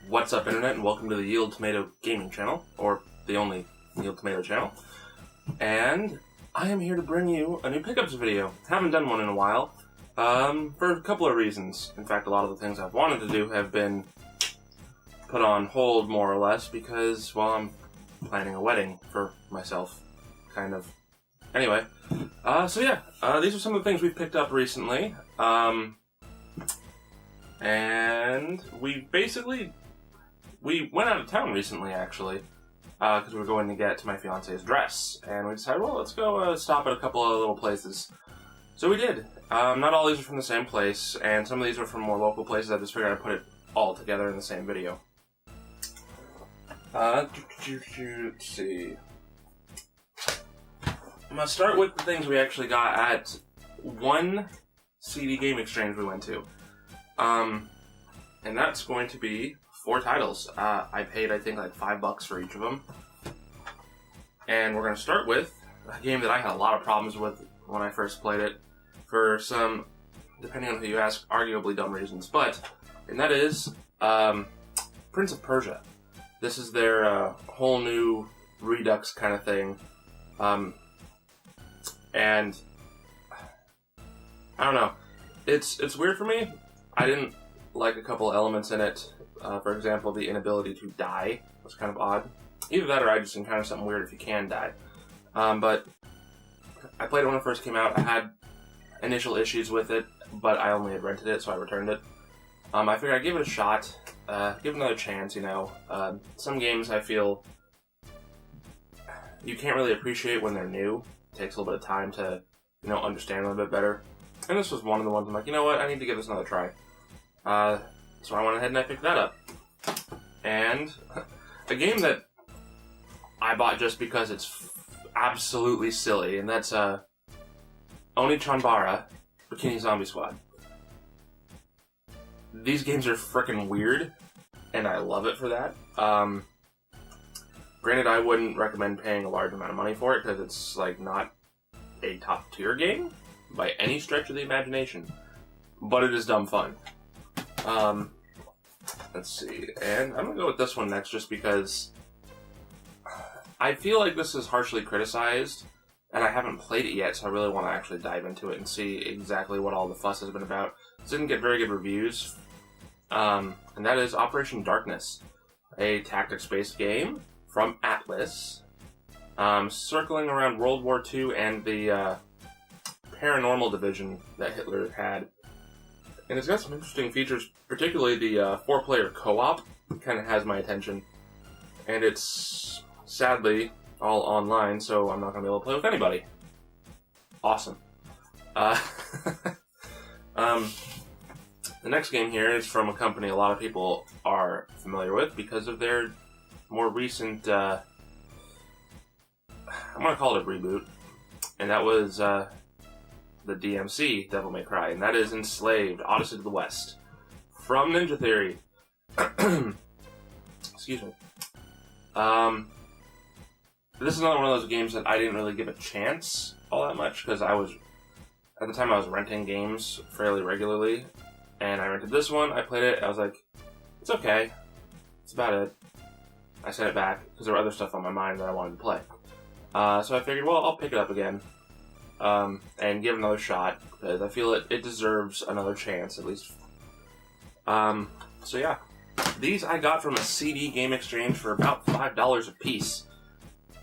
What's up, Internet, and welcome to the YieldTomato gaming channel, or the only YieldTomato channel. And I am here to bring you a new pickups video. Haven't done one in a while, for a couple of reasons. In fact, a lot of the things I've wanted to do have been put on hold, more or less, because, well, I'm planning a wedding for myself, kind of. Anyway, these are some of the things we've picked up recently. And we went out of town recently, actually, because we were going to get to my fiance's dress, and we decided, well, let's go stop at a couple of little places. So we did. Not all these are from the same place, and some of these are from more local places. I just figured I'd put it all together in the same video. Let's see. I'm going to start with the things we actually got at one CD game exchange we went to. And that's going to be 4 titles. I paid, I think, like $5 for each of them. And we're going to start with a game that I had a lot of problems with when I first played it, for some, depending on who you ask, arguably dumb reasons. And that is Prince of Persia. This is their whole new Redux kind of thing. And I don't know. It's weird for me. I didn't like a couple elements in it. For example, the inability to die was kind of odd. Either that or I just encountered something weird if you can die. But I played it when it first came out. I had initial issues with it, but I only had rented it, so I returned it. I figured I'd give it a shot, give it another chance, you know. Some games I feel you can't really appreciate when they're new. It takes a little bit of time to, you know, understand them a bit better. And this was one of the ones I'm like, you know what, I need to give this another try. So I went ahead and I picked that up. And a game that I bought just because it's absolutely silly, and that's Onechanbara, Bikini Zombie Squad. These games are frickin' weird, and I love it for that. Granted, I wouldn't recommend paying a large amount of money for it, because it's, like, not a top-tier game by any stretch of the imagination. But it is dumb fun. Let's see, and I'm gonna go with this one next just because I feel like this is harshly criticized, and I haven't played it yet, so I really want to actually dive into it and see exactly what all the fuss has been about. It didn't get very good reviews, and that is Operation Darkness, a tactics-based game from Atlas, circling around World War II and the paranormal division that Hitler had. And it's got some interesting features, particularly the 4-player co-op kind of has my attention. And it's, sadly, all online, so I'm not going to be able to play with anybody. Awesome. The next game here is from a company a lot of people are familiar with because of their more recent, I'm going to call it a reboot. And that was the DMC Devil May Cry, and that is Enslaved, Odyssey to the West, from Ninja Theory. Excuse me. This is another one of those games that I didn't really give a chance all that much, because at the time I was renting games fairly regularly, and I rented this one, I played it, I was like, it's okay, that's about it. I sent it back, because there were other stuff on my mind that I wanted to play. So I figured, well, I'll pick it up again. And give it another shot, because I feel it deserves another chance, at least. So yeah. These I got from a CD game exchange for about $5 a piece.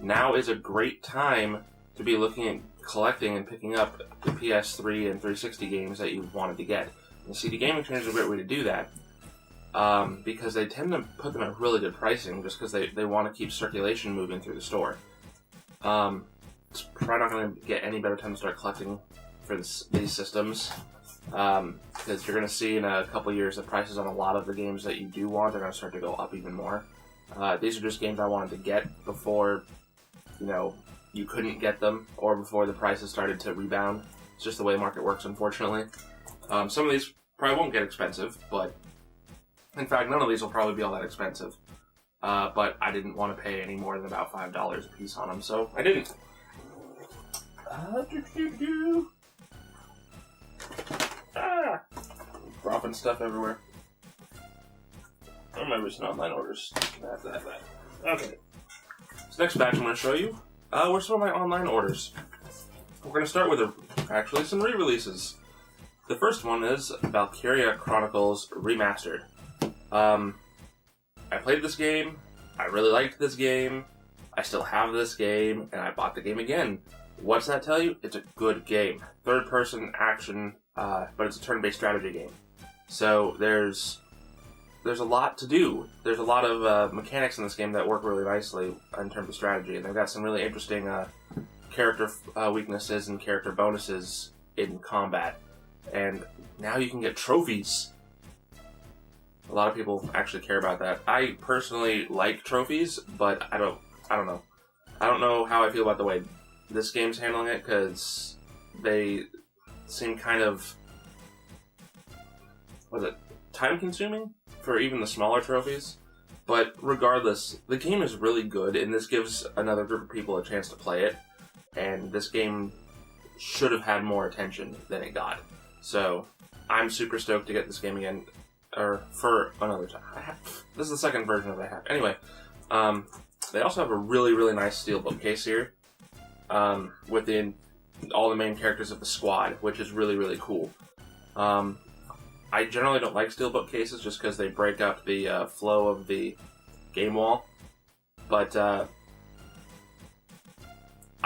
Now is a great time to be looking at collecting and picking up the PS3 and 360 games that you wanted to get. And the CD game exchange is a great way to do that, because they tend to put them at really good pricing, just because they want to keep circulation moving through the store. It's probably not going to get any better time to start collecting for these systems, because you're going to see in a couple years the prices on a lot of the games that you do want are going to start to go up even more. These are just games I wanted to get before, you know, you couldn't get them, or before the prices started to rebound. It's just the way the market works, unfortunately. Some of these probably won't get expensive, but in fact, none of these will probably be all that expensive. But I didn't want to pay any more than about $5 a piece on them, so I didn't. Dropping stuff everywhere. Or my recent online orders. That. Okay. This next batch I'm going to show you were some of my online orders. We're going to start with actually some re-releases. The first one is Valkyria Chronicles Remastered. I played this game, I really liked this game, I still have this game, and I bought the game again. What's that tell you? It's a good game. Third-person action, but it's a turn-based strategy game. So there's a lot to do. There's a lot of mechanics in this game that work really nicely in terms of strategy, and they've got some really interesting character weaknesses and character bonuses in combat. And now you can get trophies. A lot of people actually care about that. I personally like trophies, but I don't know. I don't know how I feel about the way this game's handling it, because they seem kind of, time-consuming for even the smaller trophies. But regardless, the game is really good, and this gives another group of people a chance to play it. And this game should have had more attention than it got. So, I'm super stoked to get this game again, or for another time. This is the second version of it I have. Anyway, they also have a really, really nice steelbook case here, within all the main characters of the squad, which is really, really cool. I generally don't like steelbook cases just because they break up the flow of the game wall, but I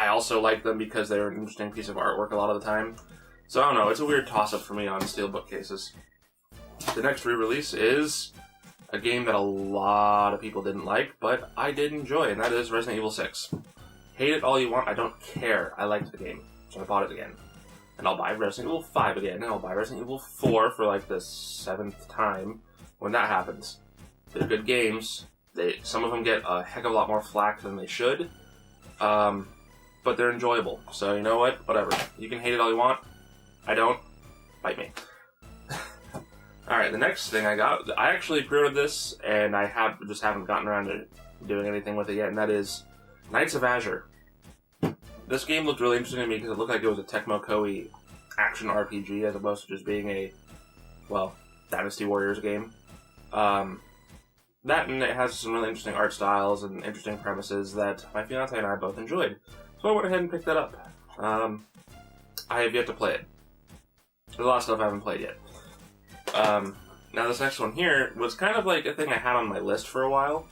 also like them because they're an interesting piece of artwork a lot of the time. So I don't know, it's a weird toss-up for me on steelbook cases. The next re-release is a game that a lot of people didn't like, but I did enjoy, and that is Resident Evil 6. Hate it all you want, I don't care. I liked the game, so I bought it again. And I'll buy Resident Evil 5 again, and I'll buy Resident Evil 4 for like the 7th time when that happens. They're good games. Some of them get a heck of a lot more flack than they should, but they're enjoyable. So you know what? Whatever. You can hate it all you want. I don't. Bite me. Alright, the next thing I got, I actually pre-ordered this, and I just haven't gotten around to doing anything with it yet, and that is Knights of Azure. This game looked really interesting to me because it looked like it was a Tecmo Koei action RPG as opposed to just being a, Dynasty Warriors game. That, and it has some really interesting art styles and interesting premises that my fiancé and I both enjoyed. So I went ahead and picked that up. I have yet to play it. There's a lot of stuff I haven't played yet. Now this next one here was kind of like a thing I had on my list for a while,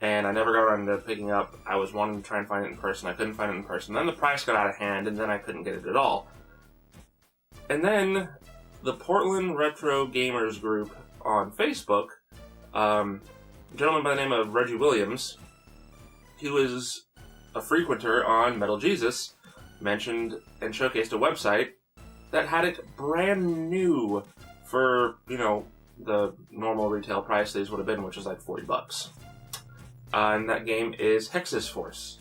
and I never got around to picking up. I was wanting to try and find it in person. I couldn't find it in person. Then the price got out of hand, and then I couldn't get it at all. And then the Portland Retro Gamers group on Facebook, a gentleman by the name of Reggie Williams, who is a frequenter on Metal Jesus, mentioned and showcased a website that had it brand new for, the normal retail price these would have been, which is like $40. And that game is Hexyz Force.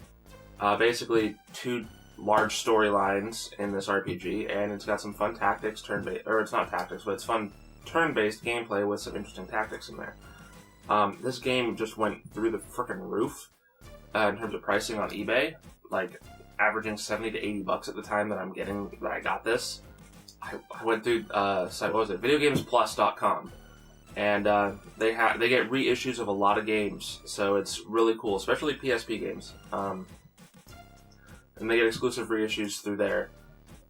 Basically, two large storylines in this RPG, and it's got some fun tactics, it's not tactics, but it's fun turn-based gameplay with some interesting tactics in there. This game just went through the frickin' roof in terms of pricing on eBay, like averaging $70 to $80 at the time that I got this. I went through site, what was it? VideoGamesPlus.com, and they get reissues of a lot of games, so it's really cool, especially PSP games. And they get exclusive reissues through there.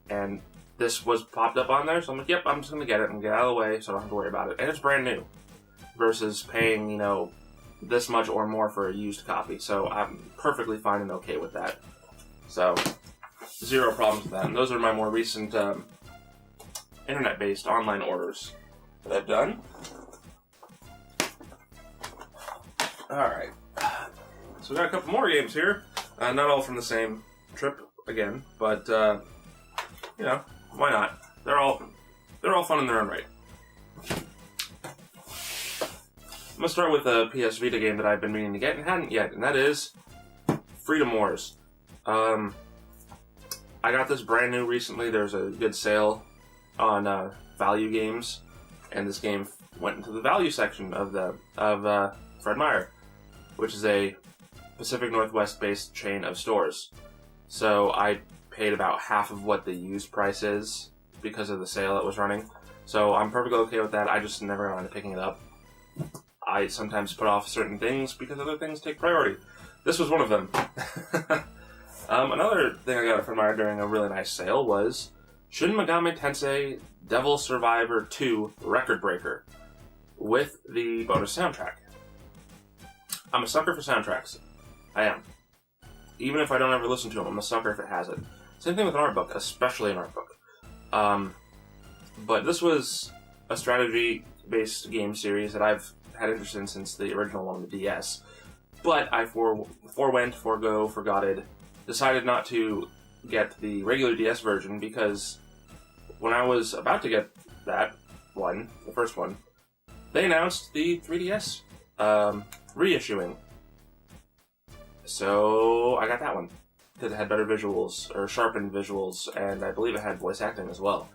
And this was popped up on there, so I'm like, yep, I'm just gonna get it and get out of the way, so I don't have to worry about it. And it's brand new, versus paying this much or more for a used copy. So I'm perfectly fine and okay with that. So zero problems with that. And those are my more recent internet-based online orders that I've done. Alright. So we got a couple more games here. Not all from the same trip again, but why not? They're all fun in their own right. I'm gonna start with a PS Vita game that I've been meaning to get and hadn't yet, and that is Freedom Wars. I got this brand new recently. There's a good sale on value games, and this game went into the value section of Fred Meyer, which is a Pacific Northwest-based chain of stores. So I paid about half of what the used price is because of the sale that was running. So I'm perfectly okay with that. I just never got around to picking it up. I sometimes put off certain things because other things take priority. This was one of them. Another thing I got from Maya during a really nice sale was Shin Megami Tensei Devil Survivor 2 Record Breaker with the bonus soundtrack. I'm a sucker for soundtracks. I am. Even if I don't ever listen to them, I'm a sucker if it has it. Same thing with an art book, especially an art book. But this was a strategy-based game series that I've had interest in since the original one on the DS. But I forgot, decided not to get the regular DS version because when I was about to get that one, the first one, they announced the 3DS reissuing. So I got that one because it had better visuals, or sharpened visuals, and I believe it had voice acting as well.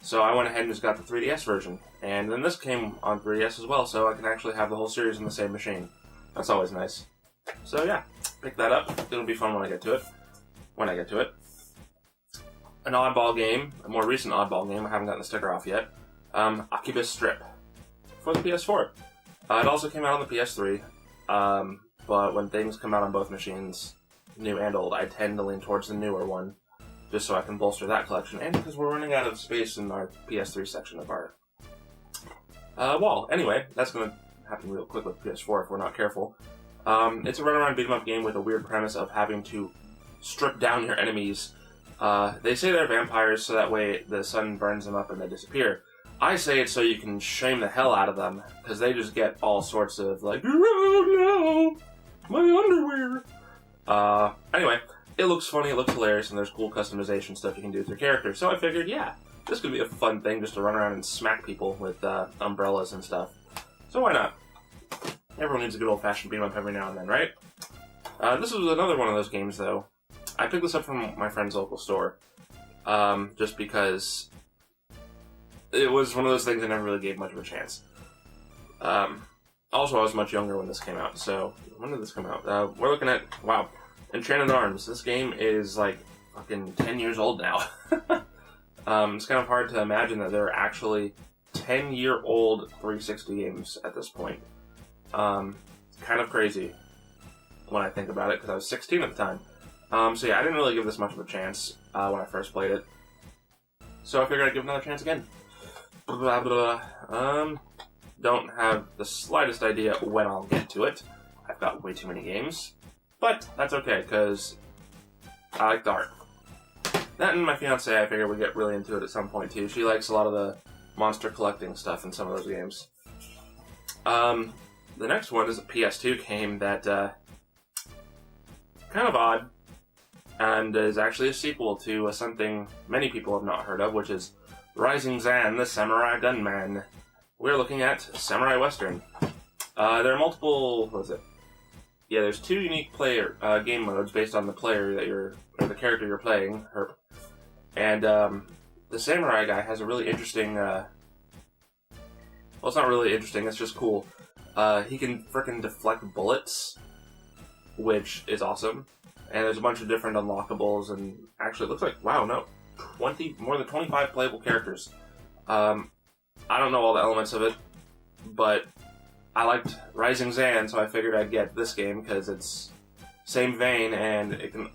So I went ahead and just got the 3DS version. And then this came on 3DS as well, so I can actually have the whole series on the same machine. That's always nice. So yeah, pick that up. It'll be fun when I get to it. An oddball game, a more recent oddball game, I haven't gotten the sticker off yet. AkibaStrip for the PS4. It also came out on the PS3, but when things come out on both machines, new and old, I tend to lean towards the newer one, just so I can bolster that collection, and because we're running out of space in our PS3 section of our wall. Anyway, that's going to happen real quick with PS4 if we're not careful. It's a run-around beat-em-up game with a weird premise of having to strip down your enemies. They say they're vampires, so that way the sun burns them up and they disappear. I say it's so you can shame the hell out of them, because they just get all sorts of, like, oh no, my underwear. Anyway, it looks funny, it looks hilarious, and there's cool customization stuff you can do with your character, so I figured, yeah, this could be a fun thing just to run around and smack people with umbrellas and stuff. So why not? Everyone needs a good old-fashioned beat-em-up every now and then, right? This was another one of those games, though. I picked this up from my friend's local store, just because it was one of those things I never really gave much of a chance. Also, I was much younger when this came out, so when did this come out? We're looking at, wow, Enchanted Arms. This game is like fucking 10 years old now. It's kind of hard to imagine that there are actually 10-year-old 360 games at this point. Kind of crazy when I think about it, because I was 16 at the time. So yeah, I didn't really give this much of a chance when I first played it. So I figured I'd give it another chance again. Blah, blah, blah. Don't have the slightest idea when I'll get to it. I've got way too many games. But that's okay, because I like the art. That and my fiancée, I figured we'd get really into it at some point too. She likes a lot of the monster collecting stuff in some of those games. The next one is a PS2 game that, kind of odd, and is actually a sequel to something many people have not heard of, which is Rising Zan, the Samurai Gunman. We're looking at Samurai Western. There are multiple, there's two unique game modes based on the player or the character you're playing, Herp. And, the Samurai guy has a really interesting, well, it's not really interesting, it's just cool. He can frickin' deflect bullets, which is awesome. And there's a bunch of different unlockables, and actually it looks like, wow, no, more than 25 playable characters. I don't know all the elements of it, but I liked Rising Zan, so I figured I'd get this game, because it's same vein, and it can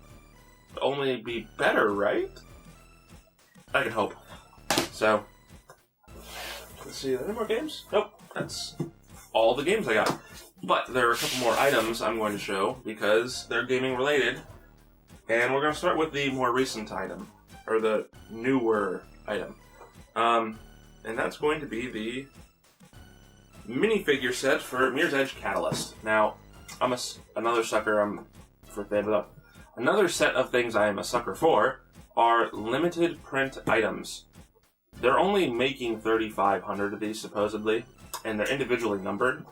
only be better, right? I can hope. So, let's see, are there any more games? Nope, that's all the games I got. But there are a couple more items I'm going to show, because they're gaming related. And we're going to start with the more recent item, or the newer item. And that's going to be the minifigure set for Mirror's Edge Catalyst. Now, I'm another sucker another set of things I am a sucker for are limited print items. They're only making 3,500 of these, supposedly, and they're individually numbered.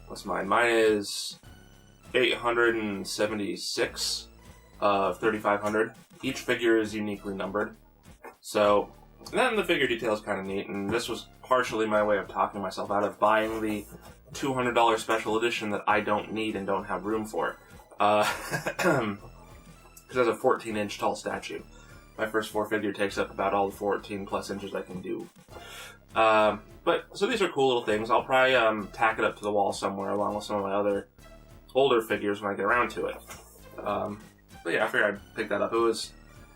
What's mine? Mine is 876 of 3,500. Each figure is uniquely numbered. So, then the figure detail is kind of neat, and this was partially my way of talking myself out of buying the $200 special edition that I don't need and don't have room for. Because it's a 14-inch tall statue. My first 4 figure takes up about all the 14 plus inches I can do. But so these are cool little things. I'll probably tack it up to the wall somewhere along with some of my other older figures when I get around to it. But yeah, I figured I'd pick that up. It was,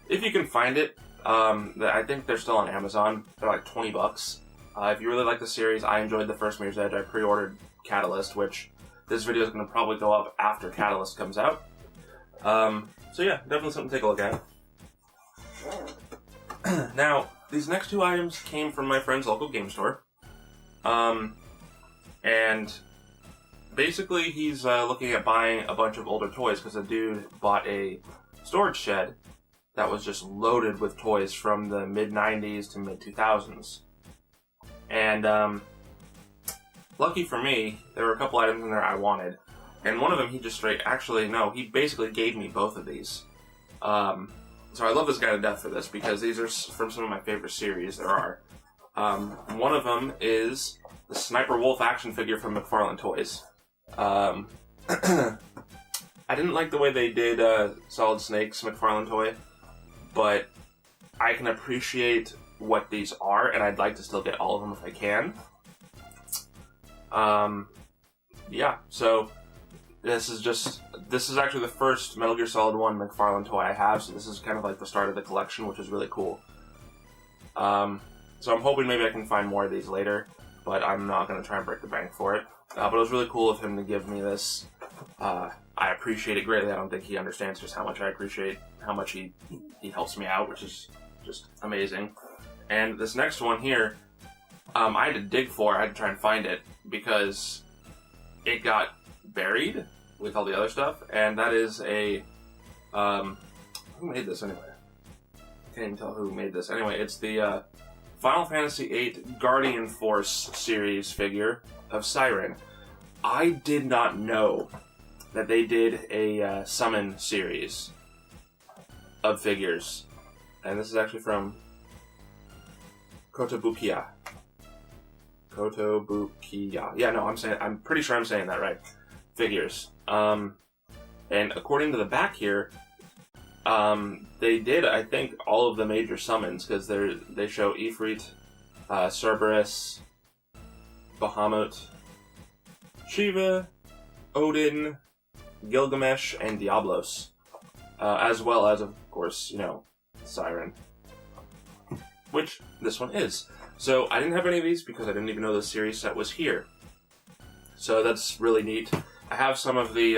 if you can find it, I think they're still on Amazon. They're like $20. If you really like the series, I enjoyed the first Mirror's Edge. I pre-ordered Catalyst, which this video is going to probably go up after Catalyst comes out. So yeah, definitely something to take a look at. Now, these next two items came from my friend's local game store. And basically he's looking at buying a bunch of older toys because the dude bought a storage shed that was just loaded with toys from the mid-90s to mid-2000s. And lucky for me, there were a couple items in there I wanted. And one of them he just he basically gave me both of these. So I love this guy to death for this because these are from some of my favorite series there are. One of them is the Sniper Wolf action figure from McFarlane Toys. I didn't like the way they did Solid Snake's McFarlane toy, but I can appreciate what these are, and I'd like to still get all of them if I can. Yeah, so this is actually the first Metal Gear Solid 1 McFarlane toy I have, so this is kind of like the start of the collection, which is really cool. So I'm hoping maybe I can find more of these later, but I'm not going to try and break the bank for it. But it was really cool of him to give me this. I appreciate it greatly. I don't think he understands just how much I appreciate how much he helps me out, which is just amazing. And this next one here, I had to dig for. I had to try and find it because it got buried with all the other stuff, and that is a who made this anyway? I can't even tell who made this. Anyway, it's the Final Fantasy VIII Guardian Force series figure of Siren. I did not know that they did a summon series of figures, and this is actually from Kotobukiya. Yeah, no, I'm pretty sure I'm saying that right. Figures. And according to the back here, they did, I think, all of the major summons, because they show Ifrit, Cerberus, Bahamut, Shiva, Odin, Gilgamesh, and Diablos. As well as, of course, Siren. Which this one is. So I didn't have any of these because I didn't even know the series set was here. So that's really neat. I have some of the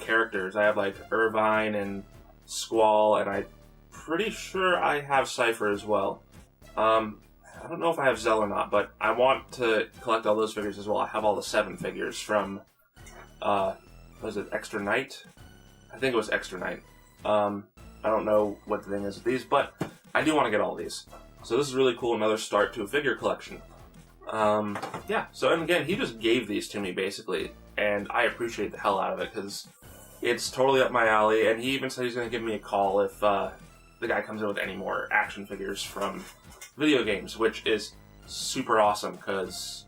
characters. I have like Irvine and Squall, and I'm pretty sure I have Cypher as well. I don't know if I have Zell or not, but I want to collect all those figures as well. I have all the 7 figures from, was it Extra Night? I think it was Extra Night. I don't know what the thing is with these, but I do want to get all these. So this is really cool, another start to a figure collection. Yeah, so and again, he just gave these to me, basically, and I appreciate the hell out of it, because it's totally up my alley, and he even said he's going to give me a call if the guy comes in with any more action figures from video games, which is super awesome, because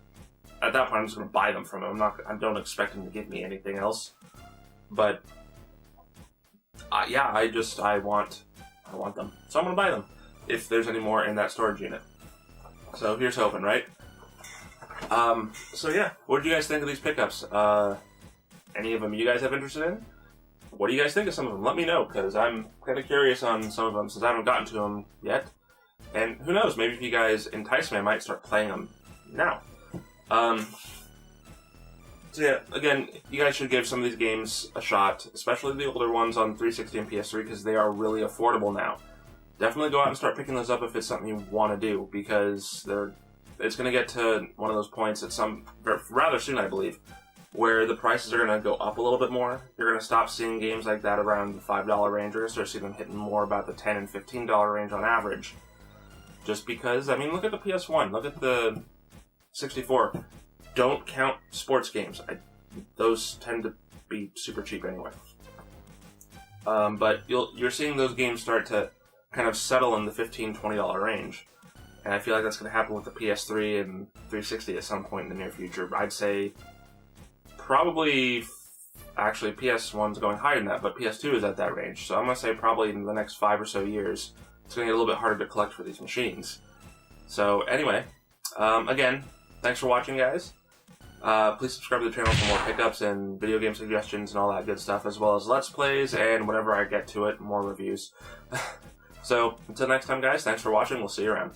at that point I'm just going to buy them from him. I don't expect him to give me anything else, but yeah, I want them, so I'm going to buy them if there's any more in that storage unit. So here's hoping, right? So yeah, what did you guys think of these pickups? Any of them you guys have interest in? What do you guys think of some of them? Let me know, because I'm kind of curious on some of them since I haven't gotten to them yet. And who knows, maybe if you guys entice me, I might start playing them now. So yeah, again, you guys should give some of these games a shot, especially the older ones on 360 and PS3, because they are really affordable now. Definitely go out and start picking those up if it's something you want to do, because it's going to get to one of those points rather soon, I believe, where the prices are going to go up a little bit more. You're going to stop seeing games like that around the $5 range. You're going to start seeing them hitting more about the $10 and $15 range on average. Just because, I mean, look at the PS1, look at the 64. Don't count sports games. Those tend to be super cheap anyway. But you're seeing those games start to kind of settle in the $15, $20 range. And I feel like that's going to happen with the PS3 and 360 at some point in the near future. I'd say probably, actually PS1's going higher than that, but PS2 is at that range. So I'm going to say probably in the next 5 or so years, it's going to get a little bit harder to collect for these machines. So anyway, Again, thanks for watching, guys. Please subscribe to the channel for more pickups and video game suggestions and all that good stuff, as well as Let's Plays, and whenever I get to it, more reviews. So, until next time, guys, thanks for watching. We'll see you around.